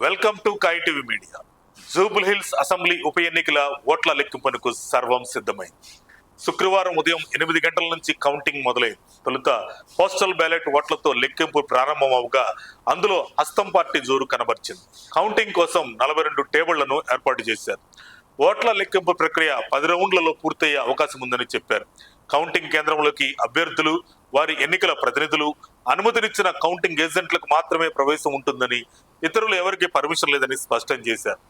Welcome to కాయి TV media. Jubilee Hills assembly ఉప ఎన్నికల ఓట్ల లెక్కింపునకు సర్వం సిద్ధమైంది. శుక్రవారం ఉదయం 8 గంటల నుంచి కౌంటింగ్ మొదలైంది. తొలుత పోస్టల్ బ్యాలెట్ ఓట్లతో లెక్కింపు ప్రారంభమవగా అందులో హస్తం పార్టీ జోరు కనబర్చింది. కౌంటింగ్ కోసం 42 టేబుళ్లను ఏర్పాటు చేశారు. ఓట్ల లెక్కింపు ప్రక్రియ 10 రౌండ్లలో పూర్తయ్యే అవకాశం ఉందని చెప్పారు. కౌంటింగ్ కేంద్రంలోకి అభ్యర్థులు, వారి ఎన్నికల ప్రతినిధులు, అనుమతినిచ్చిన కౌంటింగ్ ఏజెంట్లకు మాత్రమే ప్రవేశం ఉంటుందని, ఇతరులు ఎవరికి పర్మిషన్ లేదని స్పష్టం చేశారు.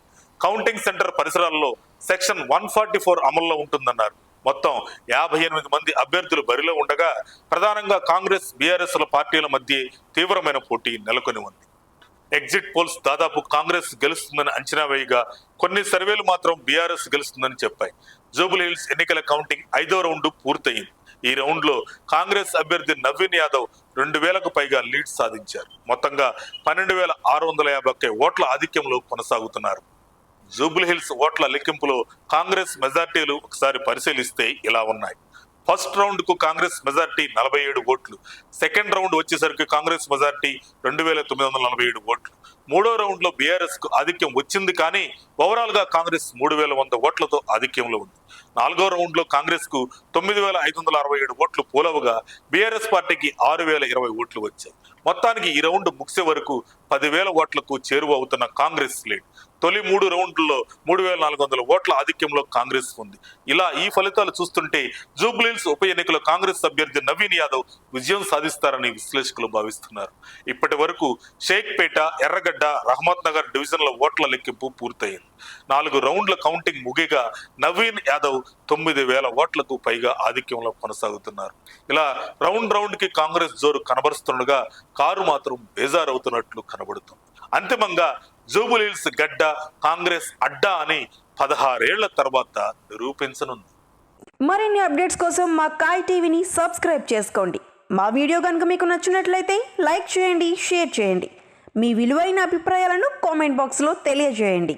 కౌంటింగ్ సెంటర్ పరిసరాల్లో సెక్షన్ 144 అమల్లో ఉంటుందన్నారు. మొత్తం 58 మంది అభ్యర్థులు బరిలో ఉండగా ప్రధానంగా కాంగ్రెస్, బీఆర్ఎస్ పార్టీల మధ్య తీవ్రమైన పోటీ నెలకొని ఉంది. ఎగ్జిట్ పోల్స్ దాదాపు కాంగ్రెస్ గెలుస్తుందని అంచనా వేయగా కొన్ని సర్వేలు మాత్రం బీఆర్ఎస్ గెలుస్తుందని చెప్పాయి. జూబ్లీహిల్స్ ఎన్నికల కౌంటింగ్ 5వ రౌండ్ పూర్తయింది. ఈ రౌండ్ లో కాంగ్రెస్ అభ్యర్థి నవీన్ యాదవ్ 2000కు పైగా లీడ్ సాధించారు. మొత్తంగా 12,651 ఓట్ల ఆధిక్యంలో కొనసాగుతున్నారు. జూబ్లీహిల్స్ ఓట్ల లెక్కింపులో కాంగ్రెస్ మెజార్టీలు ఒకసారి పరిశీలిస్తే ఇలా ఉన్నాయి. ఫస్ట్ రౌండ్ కు కాంగ్రెస్ మెజార్టీ 47 ఓట్లు, సెకండ్ రౌండ్ వచ్చేసరికి కాంగ్రెస్ మెజార్టీ 2,947 ఓట్లు, మూడో రౌండ్ లో బీఆర్ఎస్ కు ఆధిక్యం వచ్చింది, కానీ ఓవరాల్ గా కాంగ్రెస్ 3,100 ఓట్లతో ఆధిక్యంలో ఉంది. నాలుగో రౌండ్ లో కాంగ్రెస్ కు 9,567 ఓట్లు పోలవగా బీఆర్ఎస్ పార్టీకి 6,020 ఓట్లు వచ్చాయి. మొత్తానికి ఈ రౌండ్ ముగిసే వరకు 10,000 ఓట్లకు చేరువ అవుతున్న కాంగ్రెస్ లీడ్. తొలి 3 రౌండ్లలో 3,400 ఓట్ల ఆధిక్యంలో కాంగ్రెస్ ఉంది. ఇలా ఈ ఫలితాలు చూస్తుంటే జూబ్లీహిల్స్ ఉప ఎన్నికలో కాంగ్రెస్ అభ్యర్థి నవీన్ యాదవ్ విజయం సాధిస్తారని విశ్లేషకులు భావిస్తున్నారు. ఇప్పటి వరకు షేక్పేట, ఎర్రగడ్డ, రహమత్ నగర్ డివిజన్ల ఓట్ల లెక్కింపు పూర్తయింది. 4 రౌండ్ల కౌంటింగ్ ముగిగా నవీన్ యాదవ్ 9,000 ఓట్లకు పైగా ఆధిక్యంలో కొనసాగుతున్నారు. ఇలా రౌండ్ కి కాంగ్రెస్ జోరు కనబరుస్తుండగా కారు మాత్రం బేజారవుతున్నట్లు కనబడుతుంది. అంతిమంగా జూబ్లీహిల్స్ గడ్డ కాంగ్రెస్ అడ్డా అని 16 ఏళ్ల తర్వాత నిరూపించనుంది. మరిన్ని అప్డేట్స్ కోసం మా కాయి టీవీని సబ్స్క్రైబ్ చేసుకోండి. మా వీడియో కనుక మీకు నచ్చినట్లయితే లైక్ చేయండి, షేర్ చేయండి. మీ విలువైన అభిప్రాయాలను కామెంట్ బాక్స్లో తెలియజేయండి.